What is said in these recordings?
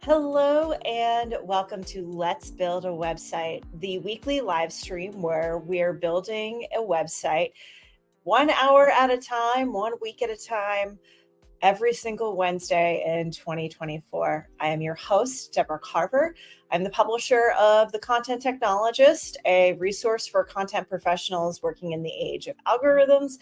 Hello and welcome to Let's Build a Website, the weekly live stream where we're building a website 1 hour at a time, 1 week at a time, every single Wednesday in 2024. I am your host, Deborah Carver. I'm the publisher of The Content Technologist, a resource for content professionals working in the age of algorithms.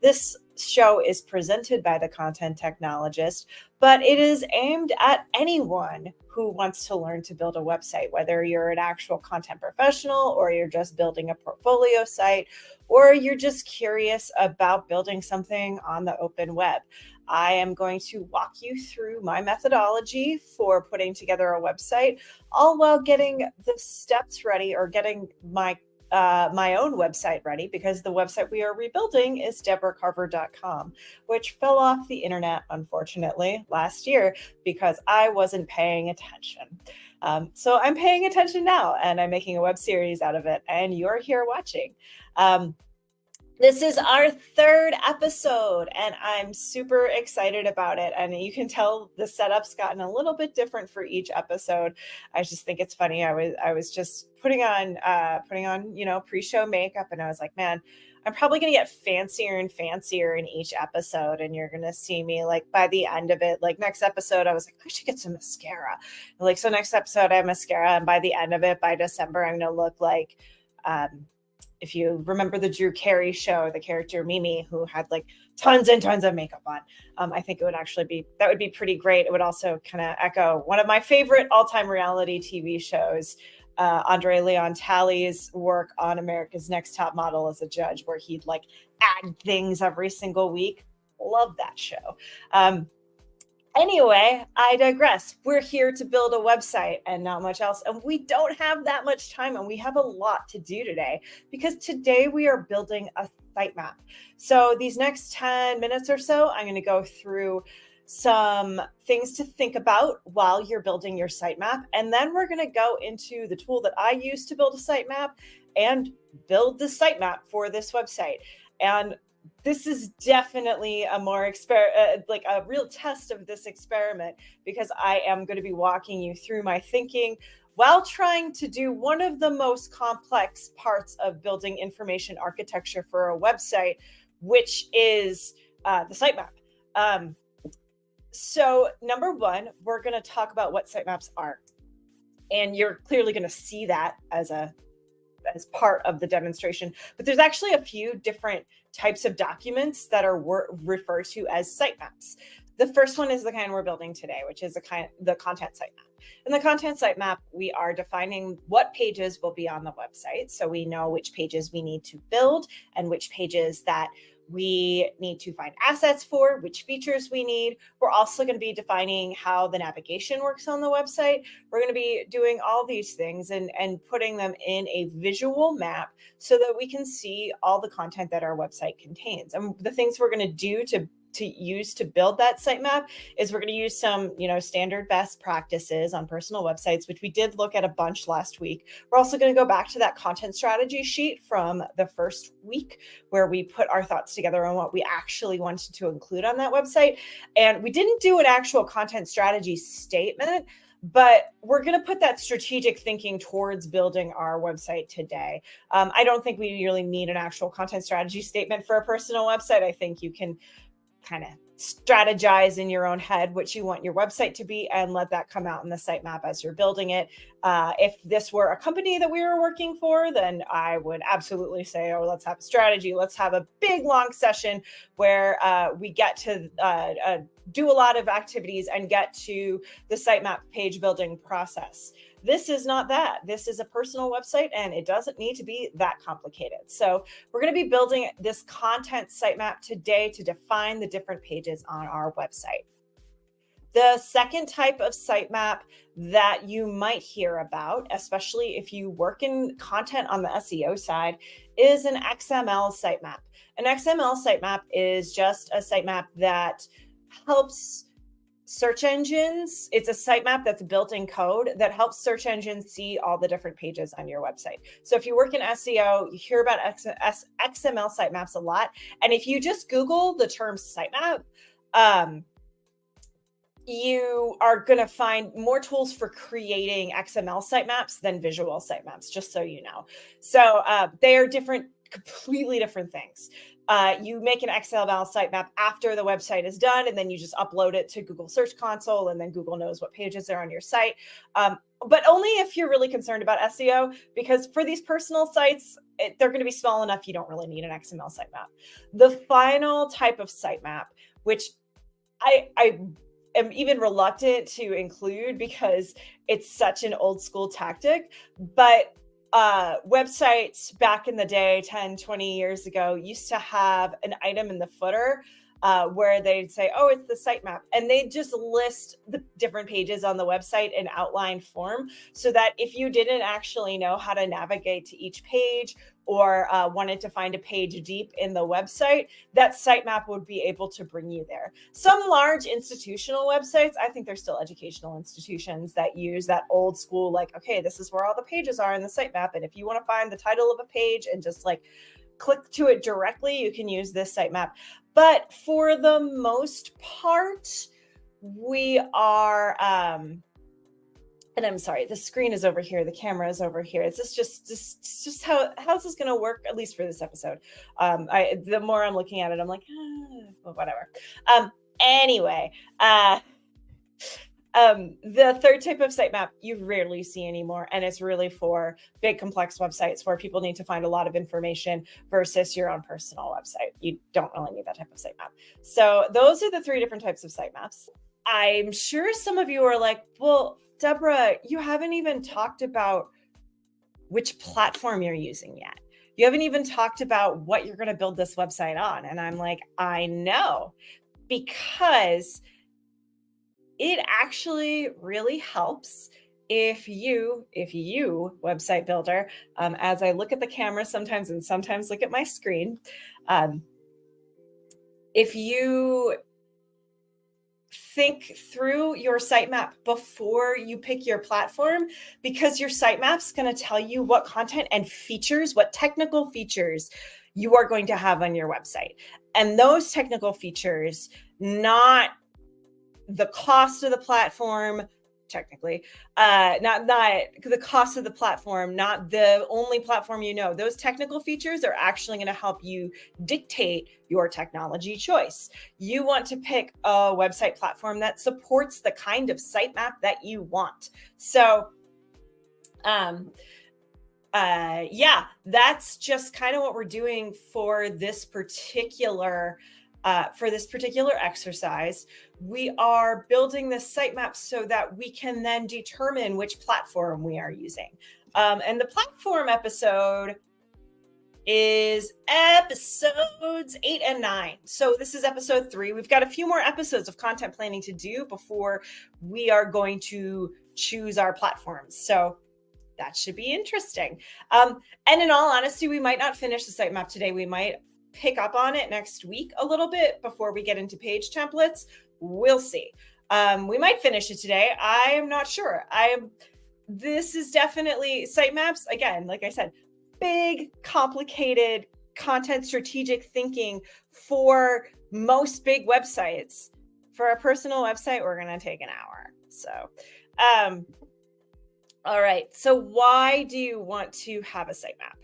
This show is presented by The Content Technologist, but it is aimed at anyone who wants to learn to build a website, whether you're an actual content professional or you're just building a portfolio site or you're just curious about building something on the open web. I am going to walk you through my methodology for putting together a website, all while getting the steps ready or getting my own website ready, because the website we are rebuilding is deborahcarver.com, which fell off the internet, unfortunately, last year because I wasn't paying attention. So I'm paying attention now, and I'm making a web series out of it, and you're here watching. This is our third episode, and I'm super excited about it. And you can tell the setup's gotten a little bit different for each episode. I just think it's funny. I was just putting on pre-show makeup, and I was like, man, I'm probably going to get fancier and fancier in each episode, and you're going to see me like by the end of it. Like next episode, I was like, I should get some mascara. So next episode, I have mascara, and by the end of it, by December, I'm going to look like. If you remember the Drew Carey show, the character Mimi, who had like tons and tons of makeup on, I think it would actually that would be pretty great. It would also kind of echo one of my favorite all-time reality TV shows, Andre Leon Talley's work on America's Next Top Model as a judge, where he'd like add things every single week. Love that show. Anyway, I digress. We're here to build a website and not much else. And we don't have that much time, and we have a lot to do today, because today we are building a sitemap. So these next 10 minutes or so, I'm going to go through some things to think about while you're building your sitemap. And then we're going to go into the tool that I use to build a sitemap and build the sitemap for this website. And this is definitely a more like a real test of this experiment, because I am going to be walking you through my thinking while trying to do one of the most complex parts of building information architecture for a website, which is the sitemap. So number one, we're going to talk about what sitemaps are. And you're clearly going to see that as part of the demonstration, but there's actually a few different types of documents that are referred to as sitemaps. The first one is the kind we're building today, which is the content sitemap. In the content sitemap, we are defining what pages will be on the website, so we know which pages we need to build and which pages that we need to find assets for, which features we need. We're also going to be defining how the navigation works on the website. We're going to be doing all these things and putting them in a visual map so that we can see all the content that our website contains. And the things we're going to do to use to build that sitemap is we're going to use some, standard best practices on personal websites, which we did look at a bunch last week. We're also going to go back to that content strategy sheet from the first week, where we put our thoughts together on what we actually wanted to include on that website. And we didn't do an actual content strategy statement, but we're going to put that strategic thinking towards building our website today. I don't think we really need an actual content strategy statement for a personal website. I think you can kind of strategize in your own head what you want your website to be and let that come out in the sitemap as you're building it. If this were a company that we were working for, then I would absolutely say, let's have a strategy. Let's have a big, long session where we get to do a lot of activities and get to the sitemap page building process. This is not that. This is a personal website, and it doesn't need to be that complicated. So we're going to be building this content sitemap today to define the different pages on our website. The second type of sitemap that you might hear about, especially if you work in content on the SEO side, is an XML sitemap. An XML sitemap is just a sitemap that helps search engines. It's a sitemap that's built in code that helps search engines see all the different pages on your website. So if you work in SEO, you hear about XML sitemaps a lot. And if you just Google the term sitemap, you are going to find more tools for creating XML sitemaps than visual sitemaps, just so you know. So they are different, completely different things. You make an XML sitemap after the website is done, and then you just upload it to Google Search Console, and then Google knows what pages are on your site. But only if you're really concerned about SEO, because for these personal sites, they're going to be small enough you don't really need an XML sitemap. The final type of sitemap, which I am even reluctant to include because it's such an old school tactic, but websites back in the day, 10, 20 years ago, used to have an item in the footer where they'd say, oh, it's the sitemap. And they just list the different pages on the website in outline form, so that if you didn't actually know how to navigate to each page, or wanted to find a page deep in the website, that sitemap would be able to bring you there. Some large institutional websites, I think they're still educational institutions that use that old school, like, okay, this is where all the pages are in the sitemap. And if you want to find the title of a page and just like click to it directly, you can use this sitemap. But for the most part, we are, and I'm sorry, the screen is over here, the camera is over here. It's just how's this going to work, at least for this episode. The more I'm looking at it, I'm like, well, whatever. Anyway, the third type of sitemap you rarely see anymore, and it's really for big complex websites where people need to find a lot of information versus your own personal website. You don't really need that type of sitemap. So those are the three different types of sitemaps. I'm sure some of you are like, well, Deborah, you haven't even talked about which platform you're using yet. You haven't even talked about what you're going to build this website on. And I'm like, I know, because it actually really helps if you, website builder, as I look at the camera sometimes and sometimes look at my screen, if you think through your sitemap before you pick your platform, because your sitemap's going to tell you what content and features, what technical features you are going to have on your website. And those technical features, not the cost of the platform, technically, not the cost of the platform, not the only platform you know. Those technical features are actually going to help you dictate your technology choice. You want to pick a website platform that supports the kind of sitemap that you want. So, yeah, that's just kind of what we're doing for this particular exercise. We are building this sitemap so that we can then determine which platform we are using. And the platform episode is episodes 8 and 9. So this is episode 3. We've got a few more episodes of content planning to do before we are going to choose our platforms. So that should be interesting. And in all honesty, we might not finish the sitemap today. We might pick up on it next week a little bit before we get into page templates. We'll see. We might finish it today. I am not sure. This is definitely sitemaps. Again, like I said, big, complicated content strategic thinking for most big websites. For a personal website, we're going to take an hour. So, all right. So why do you want to have a sitemap?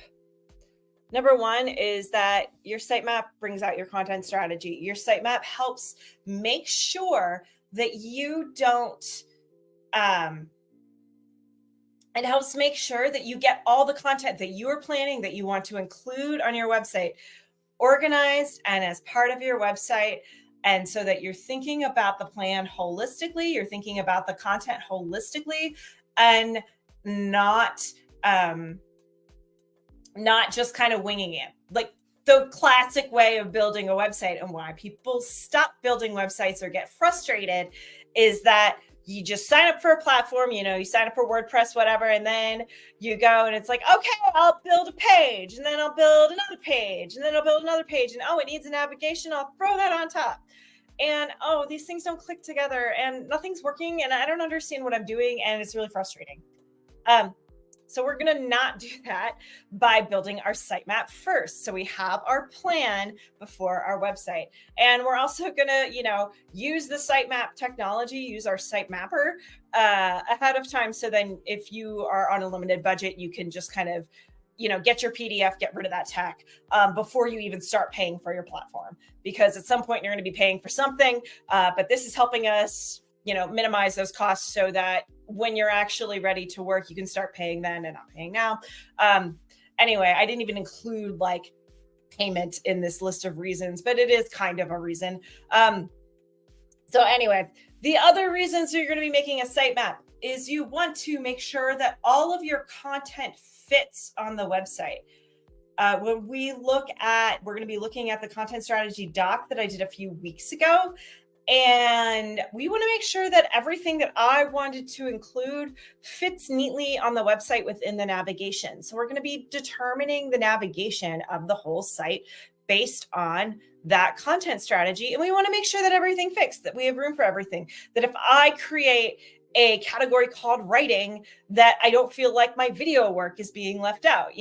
Number one is that your sitemap brings out your content strategy. Your sitemap helps make sure that you don't, it helps make sure that you get all the content that you are planning, that you want to include on your website, organized and as part of your website. And so that you're thinking about the plan holistically, you're thinking about the content holistically, and not just kind of winging it. Like the classic way of building a website, and why people stop building websites or get frustrated, is that you just sign up for a platform, you sign up for WordPress, whatever, and then you go and it's like, okay, I'll build a page, and then I'll build another page, and then I'll build another page, and oh, it needs a navigation, I'll throw that on top. And oh, these things don't click together and nothing's working and I don't understand what I'm doing, and it's really frustrating. So we're going to not do that by building our sitemap first. So we have our plan before our website. And we're also going to, use the sitemap technology, use our sitemapper ahead of time. So then if you are on a limited budget, you can just kind of, get your PDF, get rid of that tech before you even start paying for your platform. Because at some point you're going to be paying for something, but this is helping us minimize those costs so that when you're actually ready to work, you can start paying then and not paying now. Anyway, I didn't even include like payment in this list of reasons, but it is kind of a reason. So anyway, the other reasons you're going to be making a sitemap is you want to make sure that all of your content fits on the website. When we're going to be looking at the content strategy doc that I did a few weeks ago. And we want to make sure that everything that I wanted to include fits neatly on the website within the navigation. So we're going to be determining the navigation of the whole site based on that content strategy. And we want to make sure that everything fits, that we have room for everything. That if I create a category called writing, that I don't feel like my video work is being left out,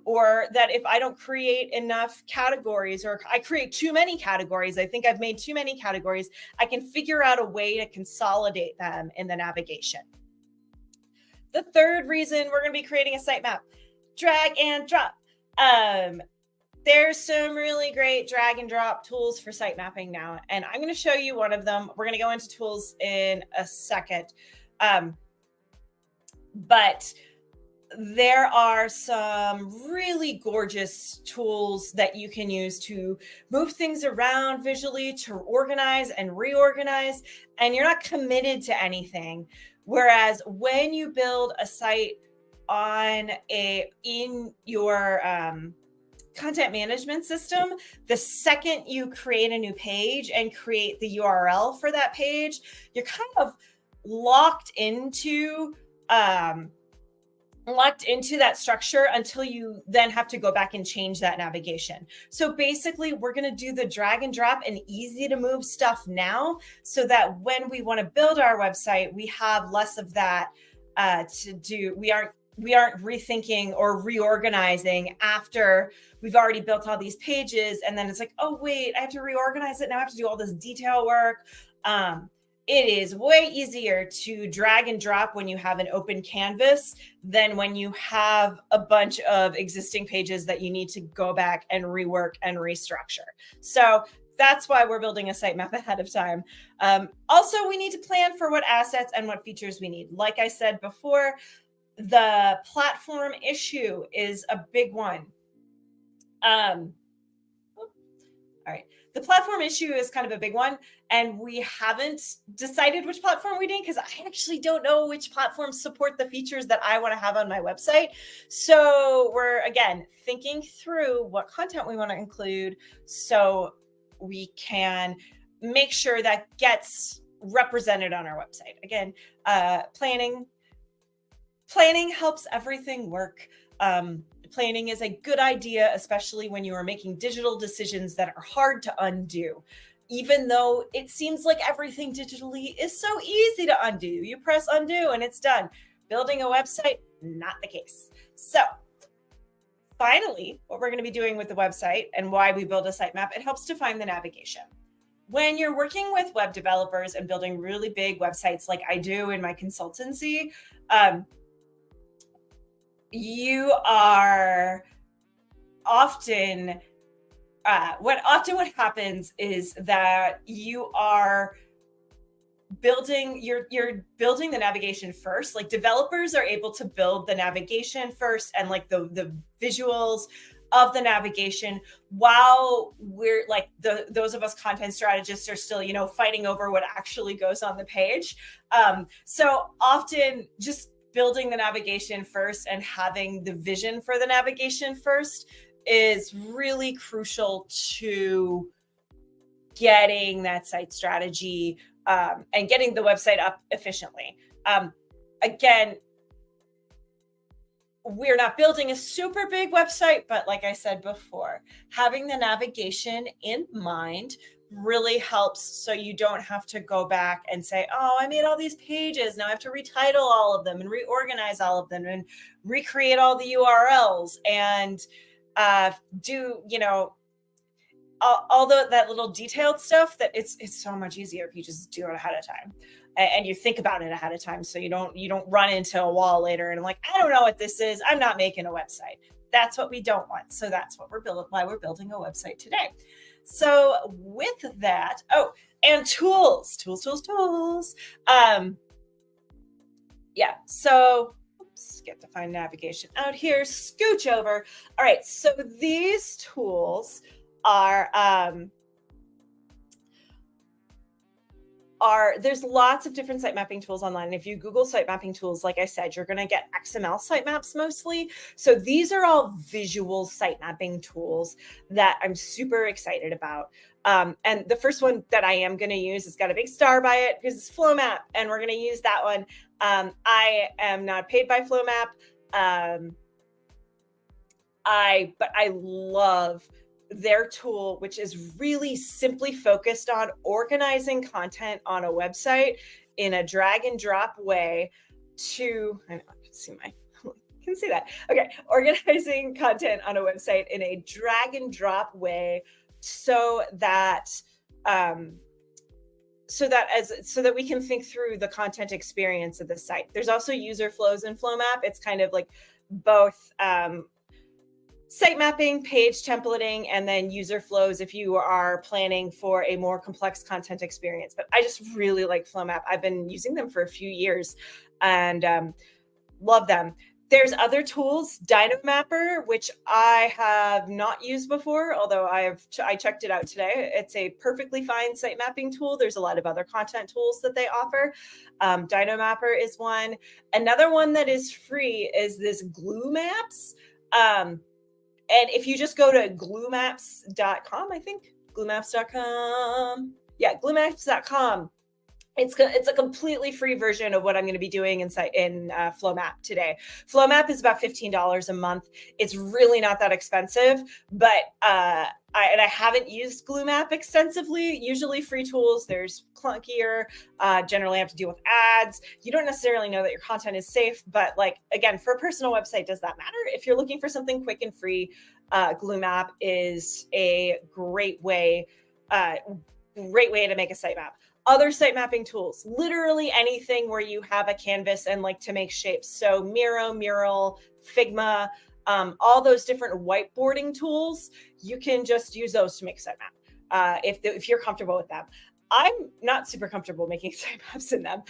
or that if I don't create enough categories or I create too many categories, I think I've made too many categories, I can figure out a way to consolidate them in the navigation. The third reason we're going to be creating a sitemap, drag and drop. There's some really great drag and drop tools for site mapping now, and I'm going to show you one of them. We're going to go into tools in a second. But there are some really gorgeous tools that you can use to move things around visually, to organize and reorganize, and you're not committed to anything. Whereas when you build a site in your content management system, the second you create a new page and create the URL for that page, you're kind of locked into that structure until you then have to go back and change that navigation. So basically, we're going to do the drag and drop and easy to move stuff now so that when we want to build our website, we have less of that to do. We aren't rethinking or reorganizing after we've already built all these pages. And then it's like, oh, wait, I have to reorganize it. Now I have to do all this detail work. It is way easier to drag and drop when you have an open canvas than when you have a bunch of existing pages that you need to go back and rework and restructure. So that's why we're building a sitemap ahead of time. Also, we need to plan for what assets and what features we need. Like I said before, the platform issue is a big one. All right. The platform issue is kind of a big one, and we haven't decided which platform we need because I actually don't know which platforms support the features that I want to have on my website. So we're, again, thinking through what content we want to include so we can make sure that gets represented on our website. Again, planning helps everything work. Planning is a good idea, especially when you are making digital decisions that are hard to undo. Even though it seems like everything digitally is so easy to undo. You press undo and it's done. Building a website, not the case. So finally, what we're going to be doing with the website and why we build a sitemap, it helps define the navigation. When you're working with web developers and building really big websites like I do in my consultancy, you are often what happens is that you are you're building the navigation first. Like developers are able to build the navigation first and like the visuals of the navigation while we're like those of us content strategists are still fighting over what actually goes on the page. So often just building the navigation first and having the vision for the navigation first is really crucial to getting that site strategy and getting the website up efficiently. Again, we're not building a super big website, but like I said before, having the navigation in mind really helps so you don't have to go back and say, oh, I made all these pages. Now I have to retitle all of them and reorganize all of them and recreate all the URLs and do, all that little detailed stuff. That it's so much easier if you just do it ahead of time and you think about it ahead of time, so you don't run into a wall later and like, I don't know what this is, I'm not making a website. That's what we don't want. So that's what why we're building a website today. So with that, oh, and tools. Yeah, so oops, get to find navigation out here, scooch over. All right, so these tools are there's lots of different site mapping tools online. And if you Google site mapping tools, like I said, you're going to get XML sitemaps mostly. So these are all visual site mapping tools that I'm super excited about. And the first one that I am going to use has got a big star by it because it's FlowMap, and we're going to use that one. I am not paid by FlowMap, but I love their tool, which is really simply focused on organizing content on a website in a drag and drop way I can see that. Okay. Organizing content on a website in a drag and drop way so that we can think through the content experience of the site. There's also user flows in FlowMap. It's kind of like both site mapping, page templating, and then user flows if you are planning for a more complex content experience. But I just really like FlowMap. I've been using them for a few years and love them. There's other tools, DynoMapper, which I have not used before, although I checked it out today. It's a perfectly fine site mapping tool. There's a lot of other content tools that they offer. DynoMapper is one. Another one that is free is this GlueMaps. And if you just go to gluemaps.com, I think, gluemaps.com. Yeah, gluemaps.com. It's a completely free version of what I'm going to be doing in FlowMap today. FlowMap is about $15 a month. It's really not that expensive, but I haven't used GlueMap extensively. Usually free tools, there's clunkier, generally have to deal with ads. You don't necessarily know that your content is safe, but like, again, for a personal website, does that matter? If you're looking for something quick and free, GlueMap is a great way to make a sitemap. Other site mapping tools, literally anything where you have a canvas and like to make shapes. So Miro, Mural, Figma, all those different whiteboarding tools, you can just use those to make a sitemap if you're comfortable with them. I'm not super comfortable making sitemaps in them.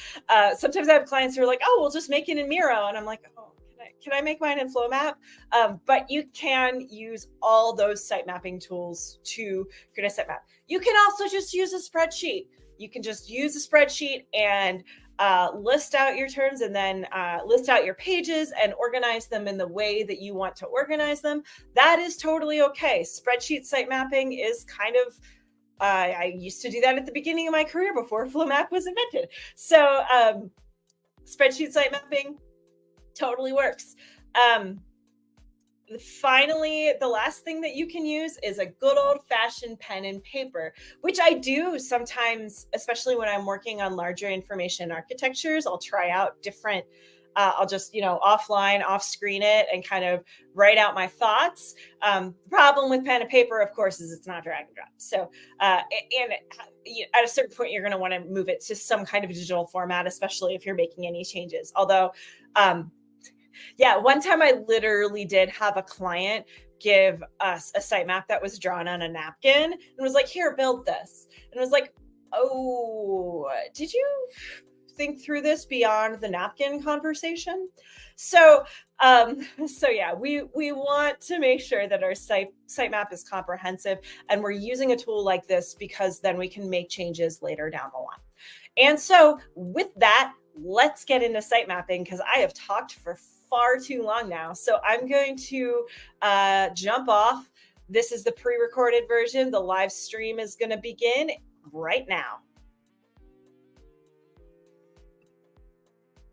Sometimes I have clients who are like, oh, we'll just make it in Miro. And I'm like, oh, can I make mine in FlowMap? But you can use all those site mapping tools to create a sitemap. You can also just use a spreadsheet. You can just use a spreadsheet and list out your terms and then list out your pages and organize them in the way that you want to organize them. That is totally okay. Spreadsheet site mapping is kind of, I used to do that at the beginning of my career before FlowMap was invented. So spreadsheet site mapping totally works. Finally, the last thing that you can use is a good old-fashioned pen and paper, which I do sometimes, especially when I'm working on larger information architectures. I'll try out different, I'll just, offline, off screen it and kind of write out my thoughts. The problem with pen and paper, of course, is it's not drag and drop. So, and at a certain point, you're going to want to move it to some kind of digital format, especially if you're making any changes. Although, yeah, one time I literally did have a client give us a sitemap that was drawn on a napkin and was like, here, build this. And I was like, oh, did you think through this beyond the napkin conversation? So yeah, we want to make sure that our sitemap is comprehensive, and we're using a tool like this because then we can make changes later down the line. And so with that, let's get into site mapping because I have talked for far too long now. So I'm going to jump off. This is the pre-recorded version. The live stream is going to begin right now.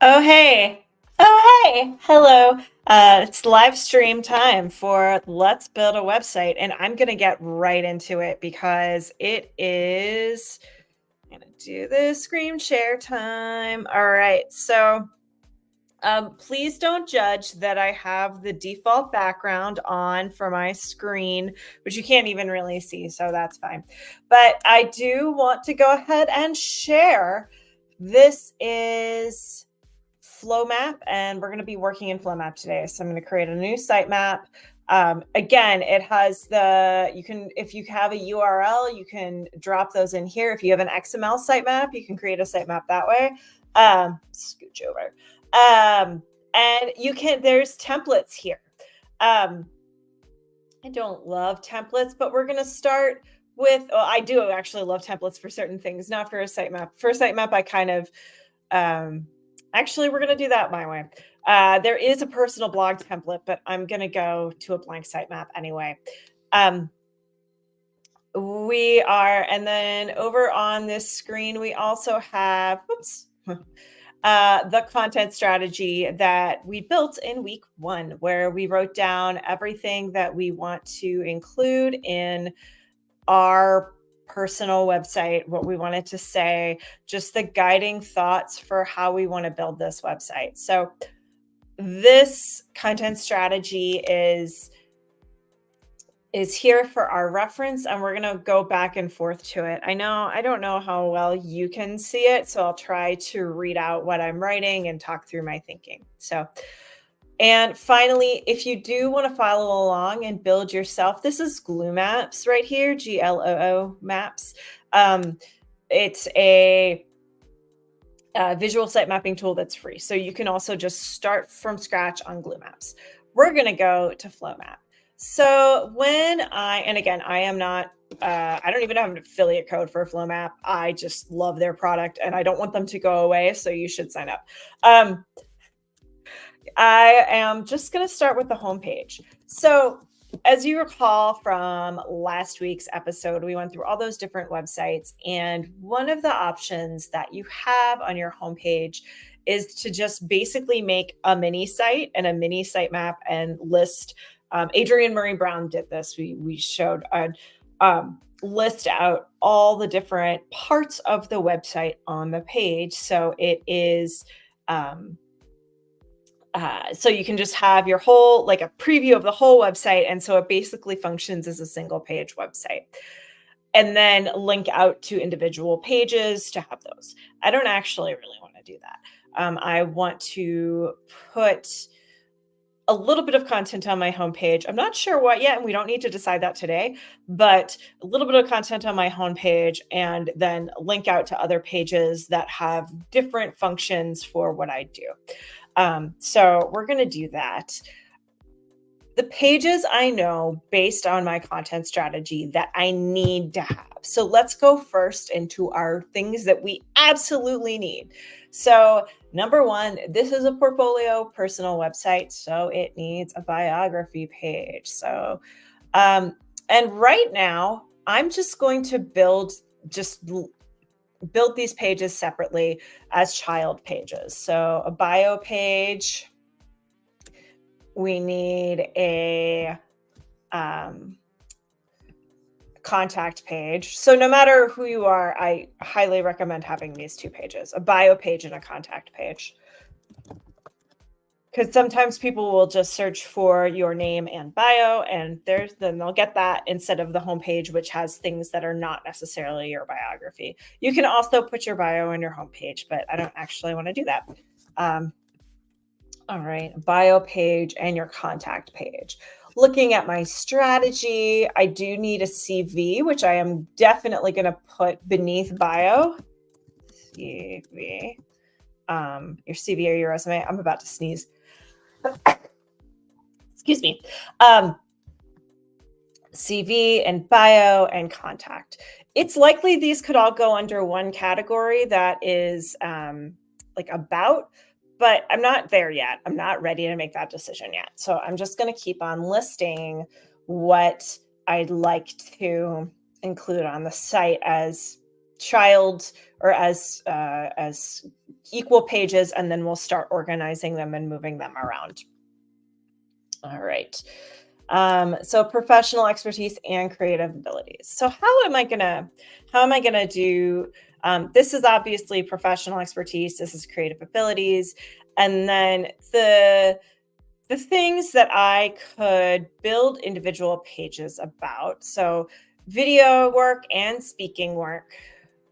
Oh, hey. Oh, hey. Hello. It's live stream time for Let's Build a Website, and I'm going to get right into it because it is, I'm going to do this screen share time. All right, so please don't judge that I have the default background on for my screen, which you can't even really see, so that's fine. But I do want to go ahead and share. This is flow map, and we're going to be working in flow map today. So I'm going to create a new sitemap. Again, it has if you have a URL, you can drop those in here. If you have an XML sitemap, you can create a sitemap that way. Scooch over. And there's templates here. I don't love templates, but we're going to start with, I do actually love templates for certain things, not for a sitemap. For a sitemap, I kind of, actually, we're going to do that my way. There is a personal blog template, but I'm going to go to a blank sitemap anyway. And then over on this screen, we also have, the content strategy that we built in week 1, where we wrote down everything that we want to include in our personal website, what we wanted to say, just the guiding thoughts for how we want to build this website. So this content strategy is here for our reference, and we're going to go back and forth to it. I don't know how well you can see it, so I'll try to read out what I'm writing and talk through my thinking. And finally, if you do want to follow along and build yourself, this is Glue Maps right here, GLOO Maps. It's a visual site mapping tool that's free. So you can also just start from scratch on Glue Maps. We're going to go to Flow Map. So and again, I am not, I don't even have an affiliate code for Flow Map. I just love their product and I don't want them to go away. So you should sign up. I am just going to start with the homepage. So as you recall from last week's episode, we went through all those different websites. And one of the options that you have on your homepage is to just basically make a mini site and a mini sitemap and list. Adrienne Murray Brown did this. We showed list out all the different parts of the website on the page. So it is so you can just have your whole, like a preview of the whole website. And so it basically functions as a single page website. And then link out to individual pages to have those. I don't actually really want to do that. I want to put a little bit of content on my homepage. I'm not sure what yet, and we don't need to decide that today, but a little bit of content on my homepage and then link out to other pages that have different functions for what I do. So we're going to do that. The pages I know based on my content strategy that I need to have. So let's go first into our things that we absolutely need. So number 1, this is a portfolio personal website, so it needs a biography page. So, and right now I'm just going to build these pages separately as child pages. So a bio page, we need a contact page. So no matter who you are, I highly recommend having these 2 pages, a bio page and a contact page. Because sometimes people will just search for your name and bio, and then they'll get that instead of the homepage, which has things that are not necessarily your biography. You can also put your bio on your homepage, but I don't actually want to do that. All right, bio page and your contact page. Looking at my strategy, I do need a CV, which I am definitely going to put beneath bio. CV. Your CV or your resume. I'm about to sneeze. Excuse me. CV and bio and contact. It's likely these could all go under one category that is like about, but I'm not there yet. I'm not ready to make that decision yet. So I'm just going to keep on listing what I'd like to include on the site as child or as equal pages, and then we'll start organizing them and moving them around. All right. So professional expertise and creative abilities. So how am I gonna do this is obviously professional expertise, this is creative abilities, and then the things that I could build individual pages about. So video work and speaking work.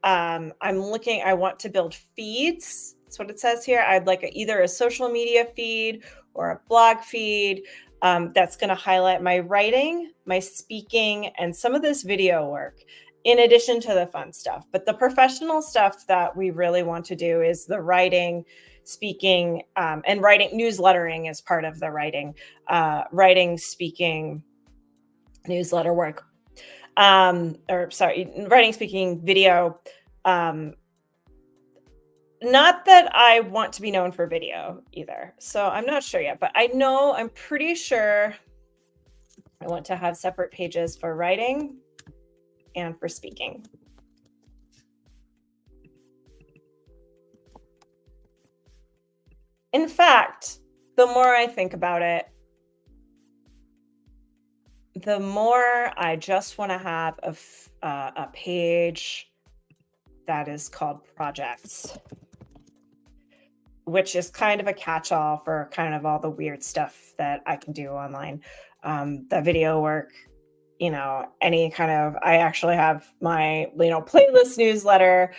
I want to build feeds. That's what it says here. I'd like either a social media feed or a blog feed that's going to highlight my writing, my speaking, and some of this video work, in addition to the fun stuff. But the professional stuff that we really want to do is the writing, speaking, and writing. Newslettering is part of the writing, speaking, newsletter work. Or sorry, writing, speaking, video. Um, Not that I want to be known for video either. So I'm not sure yet, but I'm pretty sure I want to have separate pages for writing and for speaking. In fact, the more I think about it, the more I just want to have a page that is called projects, which is kind of a catch-all for kind of all the weird stuff that I can do online. The video work, any kind of, I actually have my, playlist newsletter,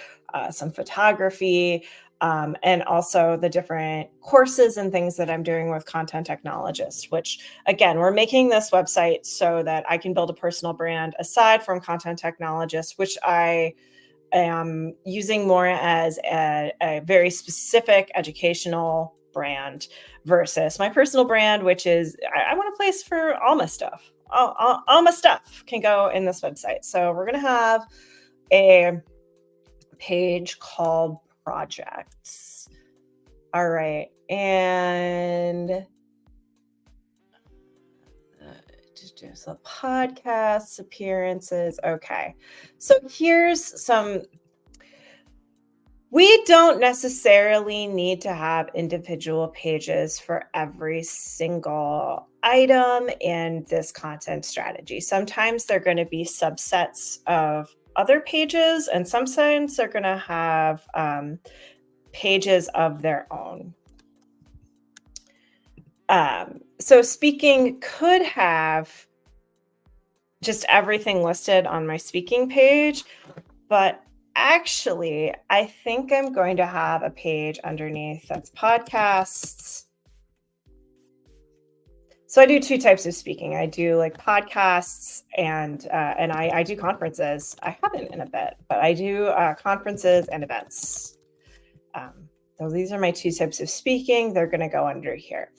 some photography, and also the different courses and things that I'm doing with content technologists, which again, we're making this website so that I can build a personal brand aside from content technologists, which I am using more as a very specific educational brand versus my personal brand, which is I want a place for all my stuff. All my stuff can go in this website. So we're going to have a page called projects. All right. And just the podcasts, appearances. Okay. So we don't necessarily need to have individual pages for every single item in this content strategy. Sometimes they're going to be subsets of other pages, and sometimes they're going to have pages of their own. So speaking could have just everything listed on my speaking page, but actually, I think I'm going to have a page underneath that's podcasts. So I do two types of speaking. I do like podcasts and I do conferences. I haven't in a bit, but I do conferences and events. So these are my two types of speaking. They're going to go under here.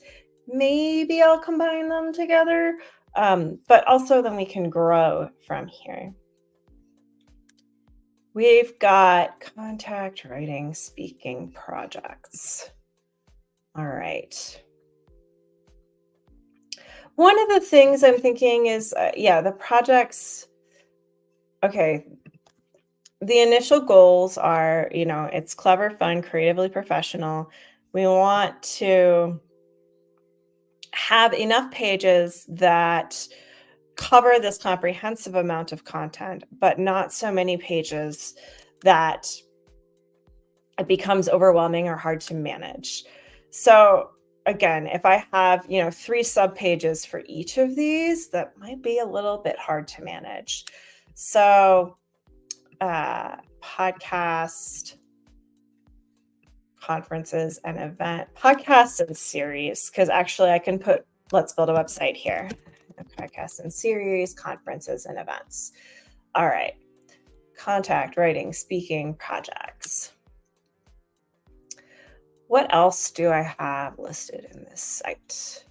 Maybe I'll combine them together, but also then we can grow from here. We've got contact writing, speaking projects. All right. One of the things I'm thinking is, the projects. Okay. The initial goals are, it's clever, fun, creatively professional. We want to have enough pages that cover this comprehensive amount of content, but not so many pages that it becomes overwhelming or hard to manage. So again, if I have, 3 subpages for each of these, that might be a little bit hard to manage. So podcast, conferences and podcasts and series, because actually I can put, let's build a website here. Podcasts and series, conferences and events. All right. Contact, writing, speaking, projects. What else do I have listed in this site?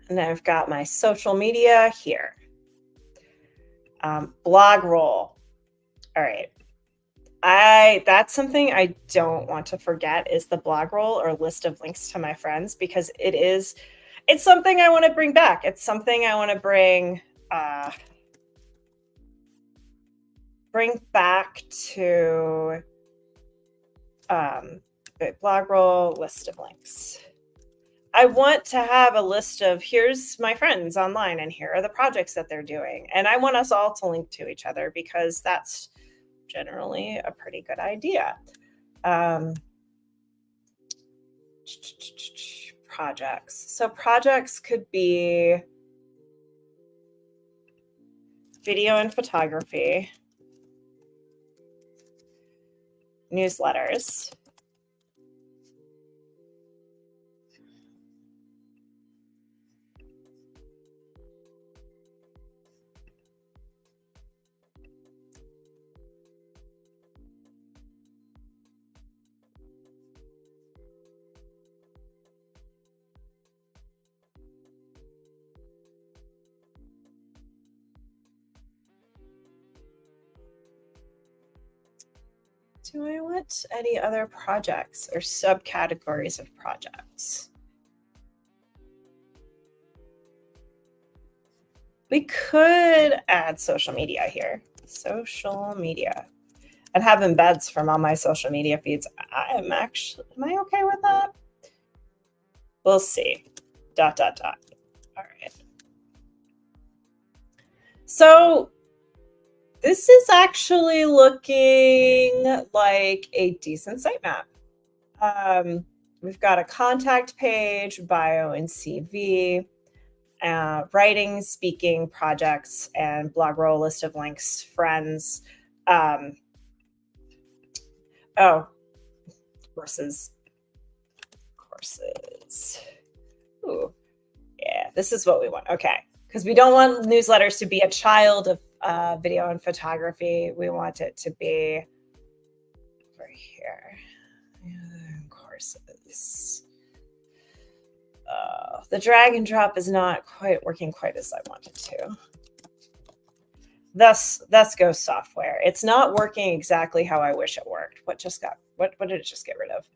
And I've got my social media here. Blog roll. All right. That's something I don't want to forget is the blog roll or list of links to my friends because it's something I want to bring back. It's something I want to uh bring back to blog roll list of links. I want to have a list of here's my friends online and here are the projects that they're doing. And I want us all to link to each other because that's generally a pretty good idea. Projects. So projects could be video and photography, newsletters, do I want any other projects or subcategories of projects? We could add social media here. Social media. And have embeds from all my social media feeds. Am I okay with that? We'll see. ... All right. So this is actually looking like a decent sitemap. We've got a contact page, bio and CV, writing, speaking, projects, and blog roll list of links, friends. Courses. Ooh, yeah, this is what we want. Okay, because we don't want newsletters to be a child of video and photography. We want it to be over here. Courses. The drag and drop is not quite working quite as I wanted to. Thus goes software. It's not working exactly how I wish it worked. What did it just get rid of?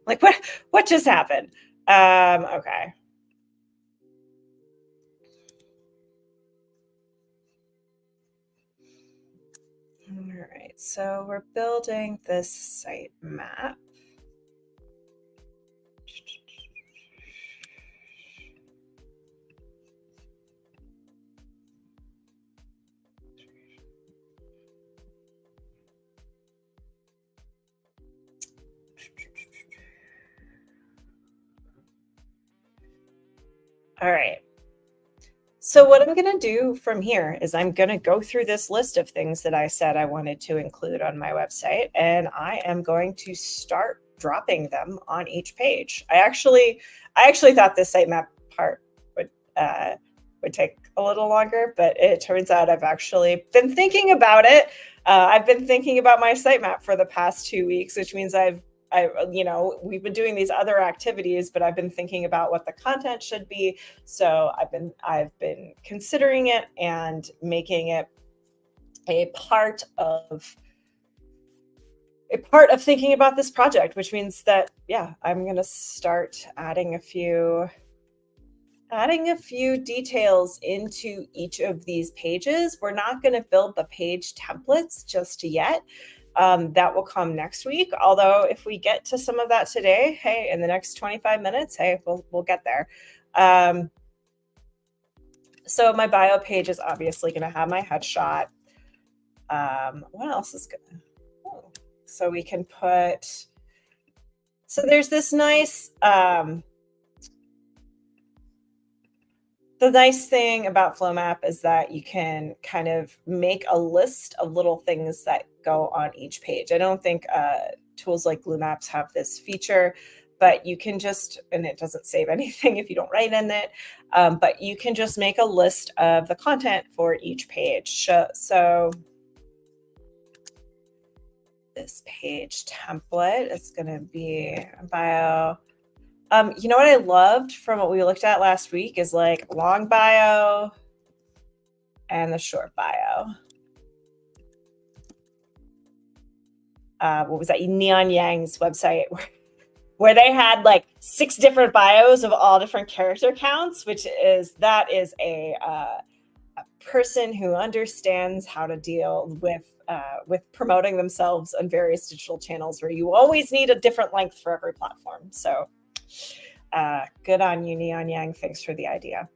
Like what just happened? Okay. All right, so we're building this site map. All right. So what I'm going to do from here is I'm going to go through this list of things that I said I wanted to include on my website, and I am going to start dropping them on each page. I actually thought this sitemap part would take a little longer, but it turns out I've actually been thinking about it. I've been thinking about my sitemap for the past 2 weeks, which means we've been doing these other activities, but I've been thinking about what the content should be. So I've been considering it and making it a part of thinking about this project, which means that, yeah, I'm going to start adding a few details into each of these pages. We're not going to build the page templates just yet. That will come next week. Although if we get to some of that today, hey, in the next 25 minutes, hey, we'll get there. So my bio page is obviously going to have my headshot. What else is good? So we can put. So there's this nice. The nice thing about FlowMap is that you can kind of make a list of little things that go on each page. I don't think tools like Glue Maps have this feature, but you can just, and it doesn't save anything if you don't write in it, but you can just make a list of the content for each page. So this page template is going to be bio. You know what I loved from what we looked at last week is like long bio and the short bio. what was that, Neon Yang's website, where they had like 6 different bios of all different character counts, that is a person who understands how to deal with promoting themselves on various digital channels, where you always need a different length for every platform. So good on you, Neon Yang. Thanks for the idea.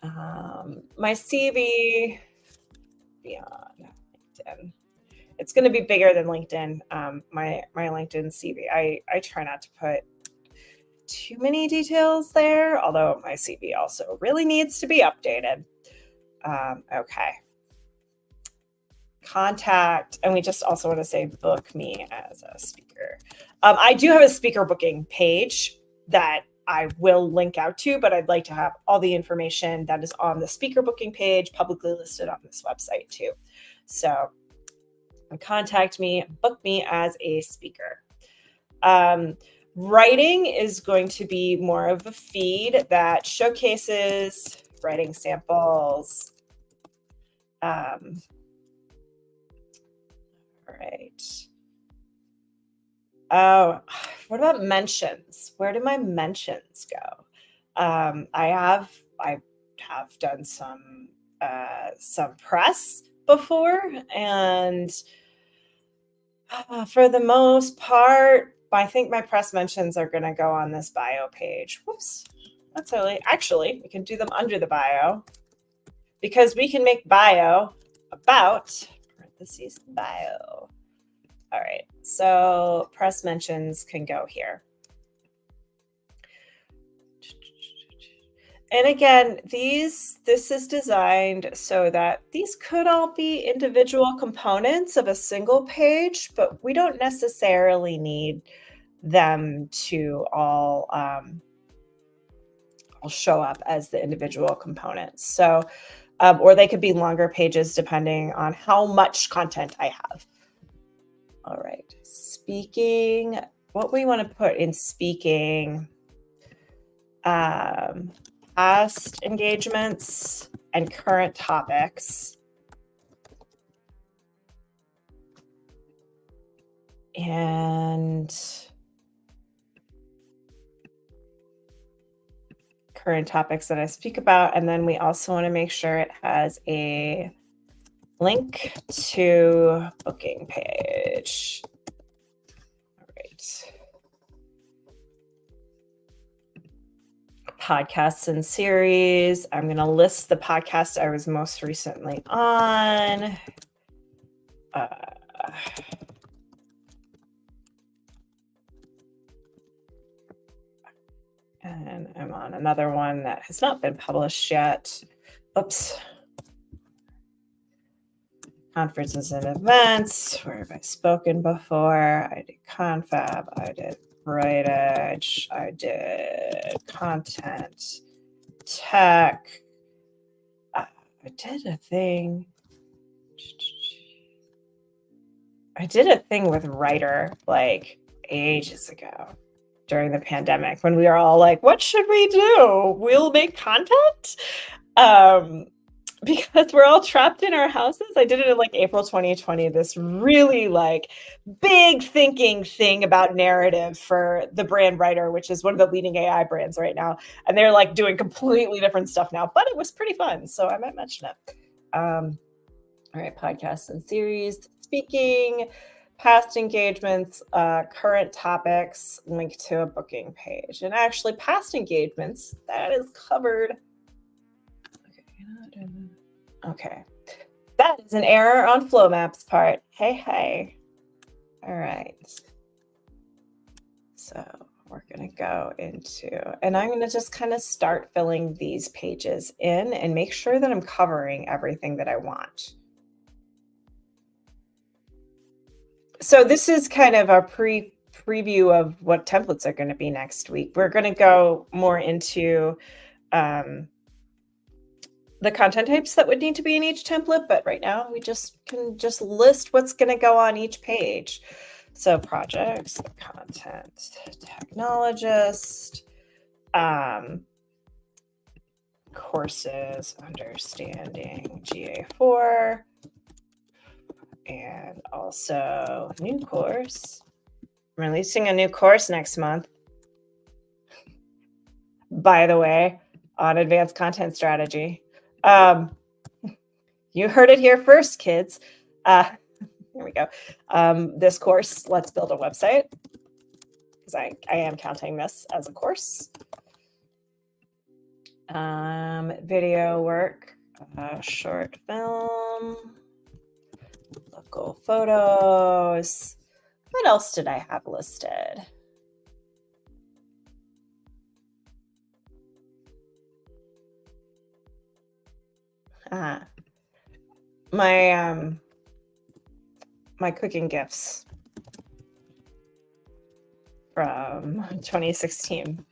My CV beyond LinkedIn. It's going to be bigger than LinkedIn. My LinkedIn CV. I try not to put too many details there, although my CV also really needs to be updated. Okay. Contact, and we just also want to say book me as a speaker. I do have a speaker booking page that I will link out to, but I'd like to have all the information that is on the speaker booking page publicly listed on this website too. So contact me, book me as a speaker. Writing is going to be more of a feed that showcases writing samples. All right. Oh, what about mentions? Where do my mentions go? I have done some press before, and for the most part, I think my press mentions are going to go on this bio page. Whoops, that's silly. Actually, we can do them under the bio, because we can make bio about parentheses bio. All right, so press mentions can go here. And again, this is designed so that these could all be individual components of a single page, but we don't necessarily need them to all show up as the individual components. So, or they could be longer pages depending on how much content I have. All right, speaking, what we want to put in speaking, past engagements and current topics. And current topics that I speak about. And then we also want to make sure it has a link to booking page. All right. Podcasts and series. I'm going to list the podcast I was most recently on. And I'm on another one that has not been published yet. Oops. Conferences and events. Where have I spoken before? I did Confab. I did Bright Edge. I did content, tech. I did a thing. I did a thing with Writer like ages ago during the pandemic, when we were all like, what should we do? We'll make content? Because we're all trapped in our houses. I did it in like April 2020, this really like big thinking thing about narrative for the brand Writer, which is one of the leading AI brands right now. And they're like doing completely different stuff now, but it was pretty fun. So I might mention it. All right, podcasts and series, speaking, past engagements, current topics, link to a booking page. And actually past engagements, that is covered. Okay. That is an error on FlowMap's part. Hey. All right. So we're going to go into, and I'm going to just kind of start filling these pages in and make sure that I'm covering everything that I want. So this is kind of a preview of what templates are going to be next week. We're going to go more into the content types that would need to be in each template, but right now we can list what's going to go on each page. So projects, content, technologist, courses, understanding GA4, And also new course. I'm releasing a new course next month, by the way, on advanced content strategy. You heard it here first, kids. Here we go. This course, Let's Build a Website, because I am counting this as a course. Video work, short film, local photos. What else did I have listed? My cooking gifts from 2016.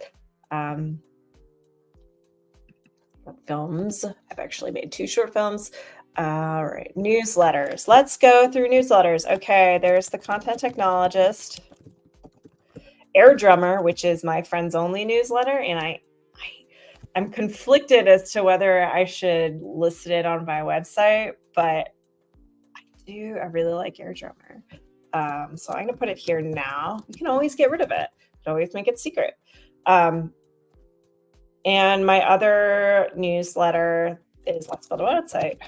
Films. I've actually made 2 short films. All right, newsletters. Let's go through newsletters. Okay, there's the content technologist, Air Drummer, which is my friends only newsletter, and I'm conflicted as to whether I should list it on my website, but I really like Air Drummer. So I'm gonna put it here now. You can always get rid of it. You can always make it secret. And my other newsletter is Let's Build a Website.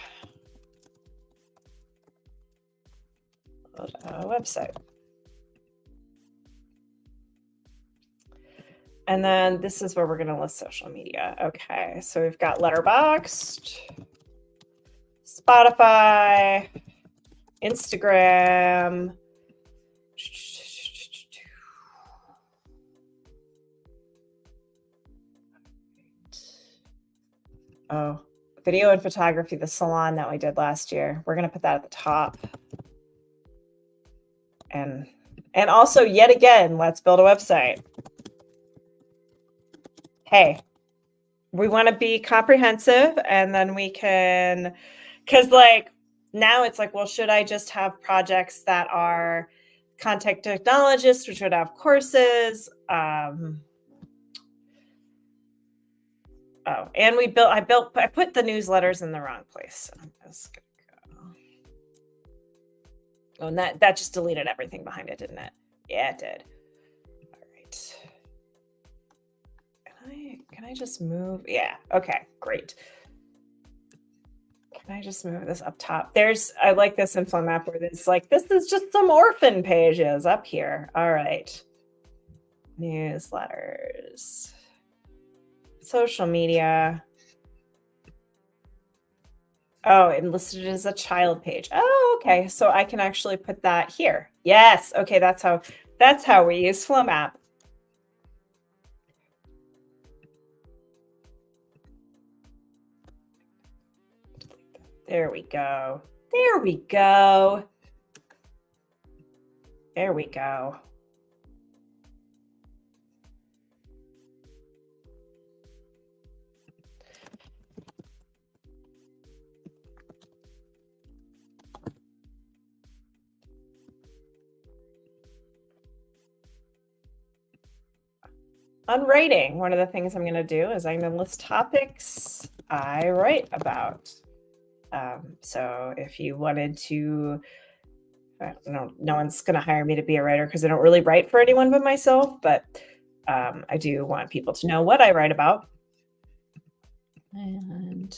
Build a website. And then this is where we're going to list social media. Okay, so we've got Letterboxd, Spotify, Instagram. Oh, video and photography, the salon that we did last year. We're going to put that at the top. And also, yet again, Let's Build a Website. Hey, we want to be comprehensive, and then we can, because like now it's like, well, should I just have projects that are content technologists, which would have courses? Oh, and I put the newsletters in the wrong place. So I'm just gonna go. Oh, and that just deleted everything behind it, didn't it? Yeah, it did. All right. Can I just move? Yeah. Okay, great. Can I just move this up top? I like this info map where it's like, this is just some orphan pages up here. All right. Newsletters. Social media. Oh, and listed as a child page. Oh, okay. So I can actually put that here. Yes. Okay, that's how we use flow map. There we go. There we go. There we go. On writing, one of the things I'm going to do is I'm going to list topics I write about. So if you wanted to, no one's going to hire me to be a writer because I don't really write for anyone but myself, but I do want people to know what I write about. And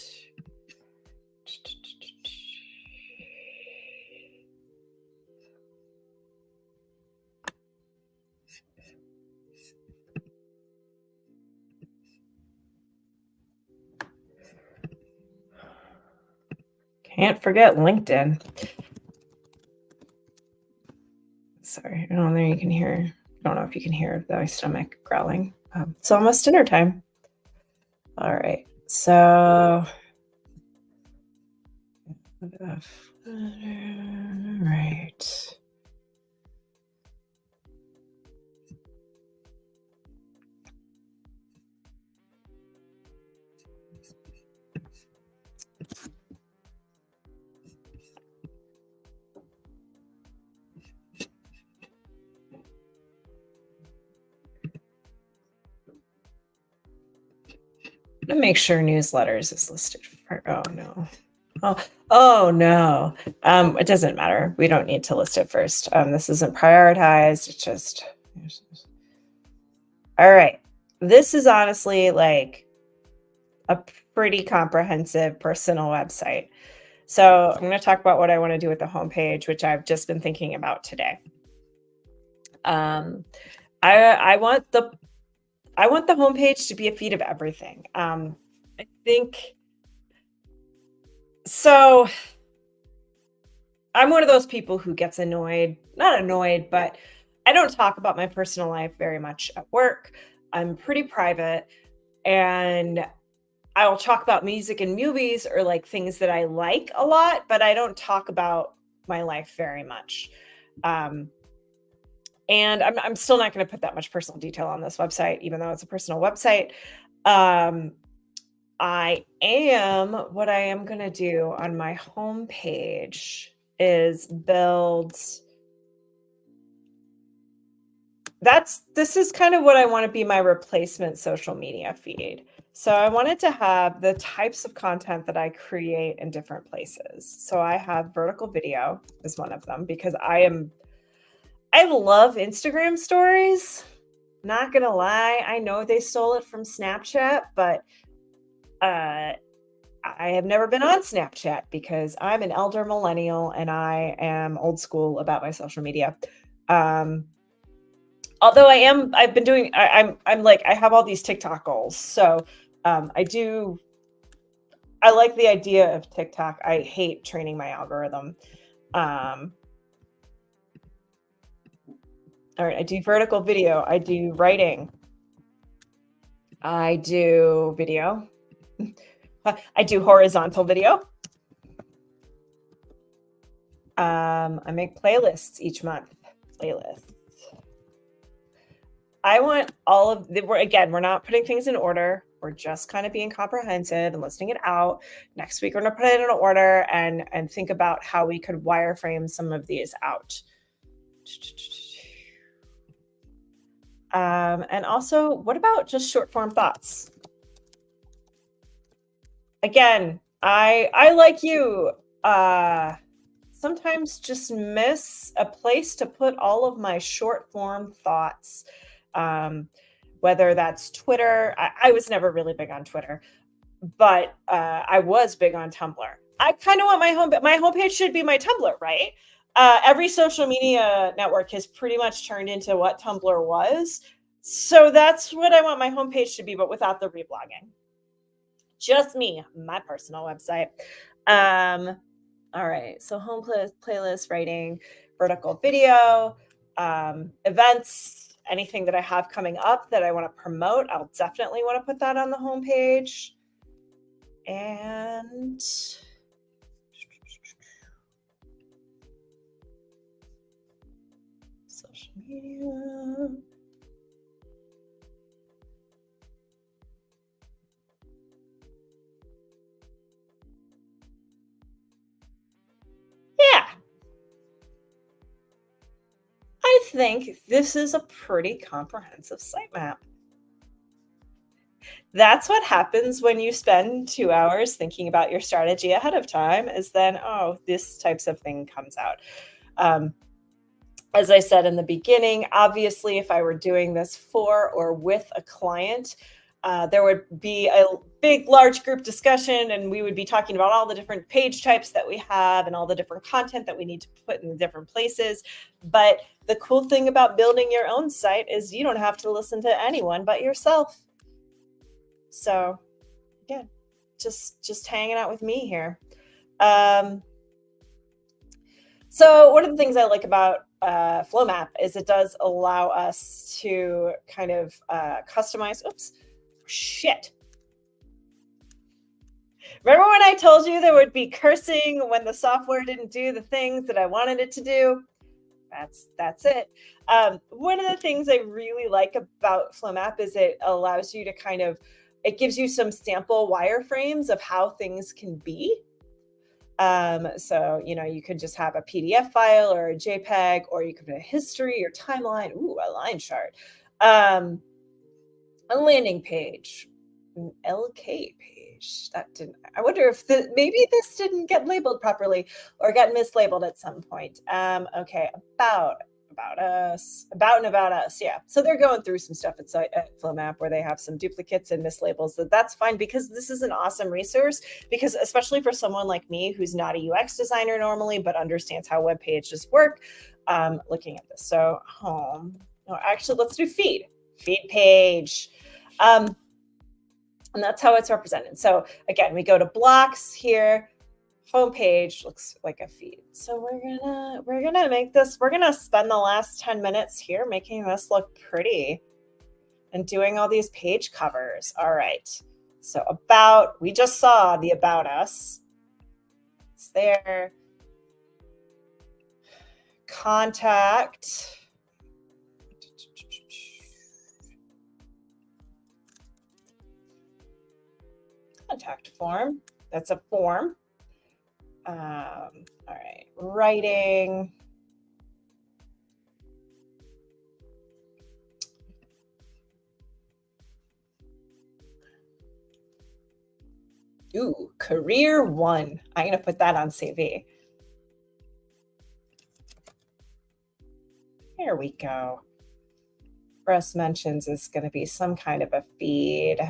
can't forget LinkedIn. Sorry, I don't know you can hear. I don't know if you can hear my stomach growling. It's almost dinner time. All right, so right. I'm gonna make sure newsletters is listed for, oh no. Oh no. It doesn't matter. We don't need to list it first. This isn't prioritized. It's just all right. This is honestly like a pretty comprehensive personal website. So I'm going to talk about what I want to do with the homepage, which I've just been thinking about today. Um, I want the homepage to be a feed of everything. I think so. I'm one of those people who gets annoyed, not annoyed, but I don't talk about my personal life very much at work. I'm pretty private and I'll talk about music and movies or like things that I like a lot, but I don't talk about my life very much. Um, and I'm still not going to put that much personal detail on this website, even though it's a personal website. Um, what I am going to do on my homepage is build this is kind of what I want to be my replacement social media feed. So I wanted to have the types of content that I create in different places. So I have vertical video is one of them because I love Instagram stories. Not gonna lie, I know they stole it from Snapchat, but I have never been on Snapchat because I'm an elder millennial and I am old school about my social media. Um, Although I've been doing, I'm like, I have all these TikTok goals. So I like the idea of TikTok. I hate training my algorithm. Um, all right, I do vertical video. I do writing. I do video. I do horizontal video. I make playlists each month. Playlists. I want all of the, we're not putting things in order. We're just kind of being comprehensive and listing it out. Next week, we're going to put it in order and think about how we could wireframe some of these out. And also, what about just short form thoughts? Again, I like you. Sometimes just miss a place to put all of my short form thoughts. Whether that's Twitter, I was never really big on Twitter, but I was big on Tumblr. I kind of want my homepage should be my Tumblr, right? Every social media network has pretty much turned into what Tumblr was. So that's what I want my homepage to be, but without the reblogging. Just me, my personal website. All right, so playlist, writing, vertical video, events, anything that I have coming up that I want to promote, I'll definitely want to put that on the homepage. And social media. Yeah. I think this is a pretty comprehensive sitemap. That's what happens when you spend 2 hours thinking about your strategy ahead of time is then, oh, this types of thing comes out. As I said in the beginning, obviously, if I were doing this for or with a client, there would be a big, large group discussion, and we would be talking about all the different page types that we have and all the different content that we need to put in different places. But the cool thing about building your own site is you don't have to listen to anyone but yourself. So, yeah, just hanging out with me here. So one of the things I like about FlowMap is it does allow us to kind of customize. Oops, shit. Remember when I told you there would be cursing when the software didn't do the things that I wanted it to do? That's it. One of the things I really like about FlowMap is it allows you to it gives you some sample wireframes of how things can be. So, you could just have a PDF file or a JPEG, or you could put a history or timeline. Ooh, a line chart. A landing page. An LK page. That didn't, I wonder if maybe this didn't get labeled properly or got mislabeled at some point. Okay, about us, about us. Yeah. So they're going through some stuff at FlowMap where they have some duplicates and mislabels. That's fine because this is an awesome resource because especially for someone like me who's not a UX designer normally but understands how web pages work, looking at this. So home. No, actually let's do feed page. And that's how it's represented. So again, we go to blocks here, homepage looks like a feed. So we're gonna make this, we're gonna spend the last 10 minutes here making this look pretty and doing all these page covers. All right. So about, we just saw the about us. It's there. Contact. Contact form. That's a form. All right, writing. Ooh, career 1. I'm going to put that on CV. There we go. Press mentions is going to be some kind of a feed.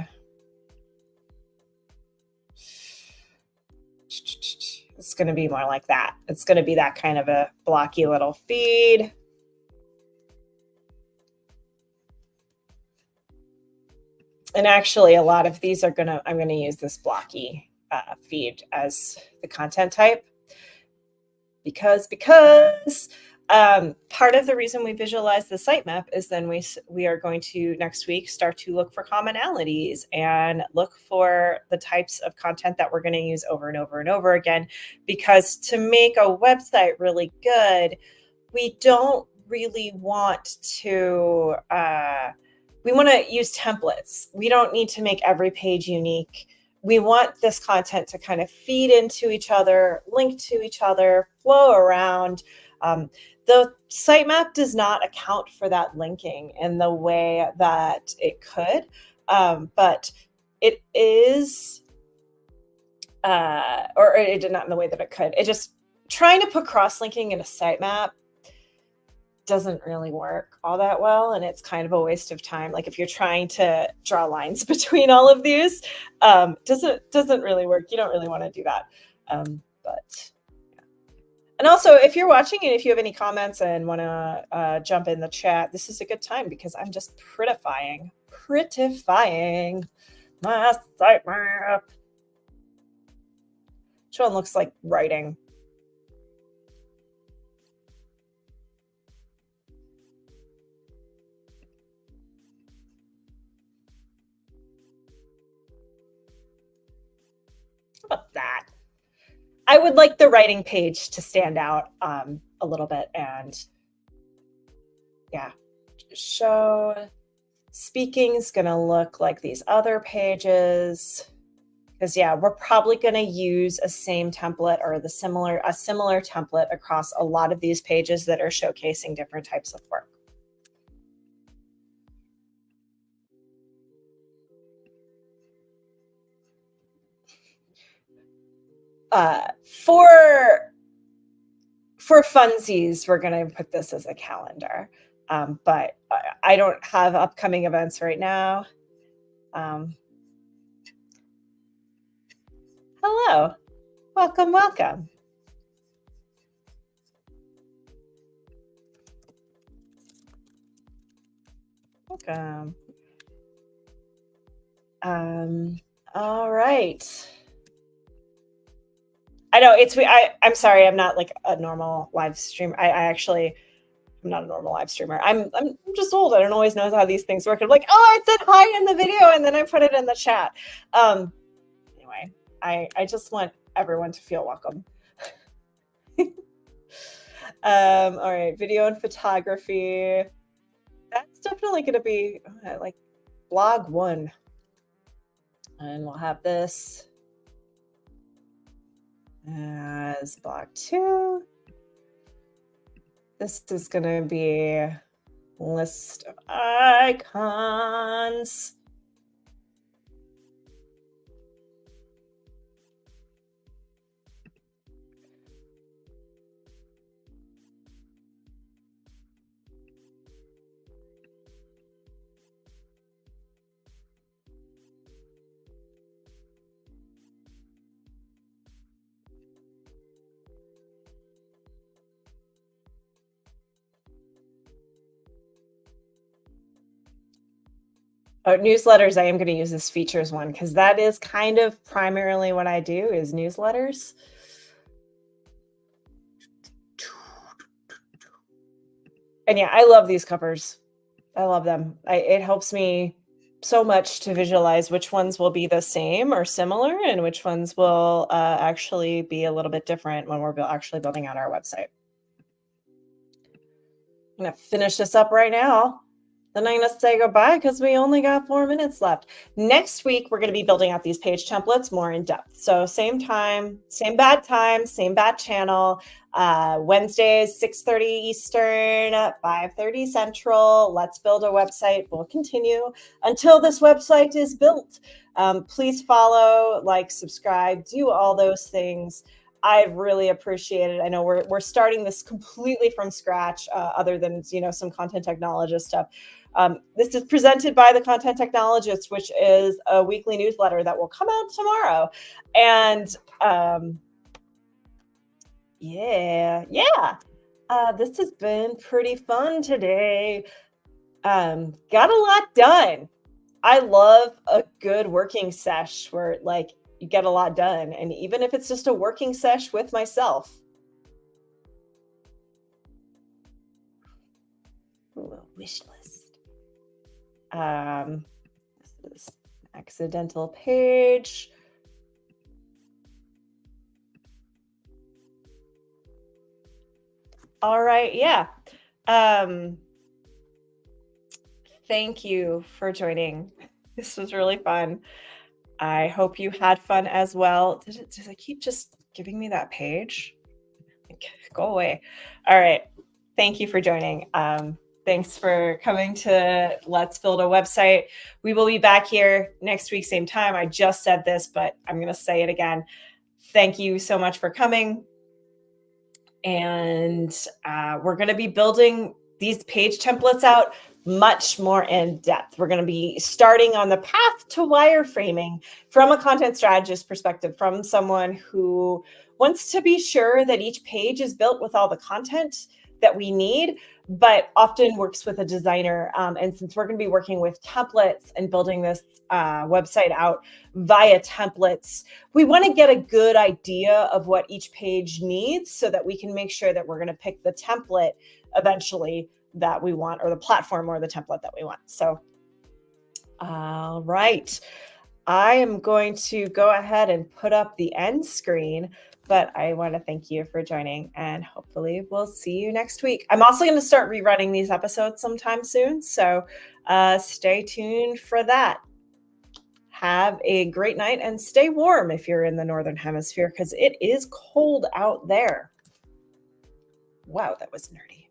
It's going to be more like that. It's going to be that kind of a blocky little feed. And actually, a lot of these are I'm going to use this blocky feed as the content type because part of the reason we visualize the sitemap is then we are going to next week start to look for commonalities and look for the types of content that we're going to use over and over and over again. Because to make a website really good, we don't really want to, we want to use templates. We don't need to make every page unique. We want this content to kind of feed into each other, link to each other, flow around. The sitemap does not account for that linking in the way that it could, but it is, or it did not in the way that it could. It just, trying to put cross-linking in a sitemap doesn't really work all that well, and it's kind of a waste of time. Like if you're trying to draw lines between all of these, doesn't really work. You don't really want to do that. But yeah. And also, if you're watching and if you have any comments and want to jump in the chat, this is a good time because I'm just prettifying my sitemap. Which one looks like writing? About that. I would like the writing page to stand out a little bit, and yeah, show speaking is going to look like these other pages because yeah, we're probably going to use a same template or a similar template across a lot of these pages that are showcasing different types of work. For funsies, we're going to put this as a calendar, but I don't have upcoming events right now. Hello, welcome. Welcome. All right. I know I'm sorry. I'm not like a normal live streamer. I'm not a normal live streamer. I'm just old. I don't always know how these things work. I'm like, oh, I said hi in the video and then I put it in the chat. Anyway, I just want everyone to feel welcome. All right, video and photography. That's definitely going to be like blog 1. And we'll have this as blog 2. This is going to be list of icons. Oh, newsletters, I am going to use this features one because that is kind of primarily what I do is newsletters. And yeah, I love these covers. I love them. It helps me so much to visualize which ones will be the same or similar and which ones will actually be a little bit different when we're actually building out our website. I'm going to finish this up right now. Then I'm going to say goodbye because we only got 4 minutes left. Next week, we're going to be building out these page templates more in depth. So same time, same bad channel. Wednesdays, 6:30 Eastern, 5:30 Central. Let's build a website. We'll continue until this website is built. Please follow, like, subscribe, do all those things. I really appreciate it. I know we're starting this completely from scratch, other than some content technologist stuff. This is presented by the Content Technologist, which is a weekly newsletter that will come out tomorrow. And yeah, this has been pretty fun today. Got a lot done. I love a good working sesh where like you get a lot done. And even if it's just a working sesh with myself. Ooh, a wish list. This is accidental page. All right, yeah. Thank you for joining. This was really fun. I hope you had fun as well. Does it keep just giving me that page? Go away. All right. Thank you for joining. Thanks for coming to Let's Build a Website. We will be back here next week, same time. I just said this, but I'm going to say it again. Thank you so much for coming. And we're going to be building these page templates out much more in depth. We're going to be starting on the path to wireframing from a content strategist perspective, from someone who wants to be sure that each page is built with all the content that we need, but often works with a designer. And since we're going to be working with templates and building this website out via templates, we want to get a good idea of what each page needs so that we can make sure that we're going to pick the template eventually that we want, or the platform or the template that we want. So, all right. I am going to go ahead and put up the end screen, but I want to thank you for joining and hopefully we'll see you next week. I'm also going to start rerunning these episodes sometime soon. So stay tuned for that. Have a great night and stay warm if you're in the Northern Hemisphere because it is cold out there. Wow, that was nerdy.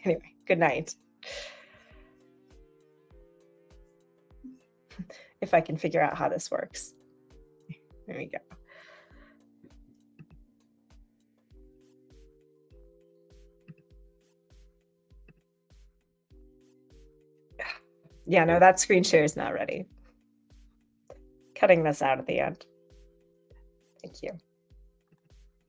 Anyway, good night. If I can figure out how this works. There we go. Yeah, no, that screen share is not ready. Cutting this out at the end. Thank you.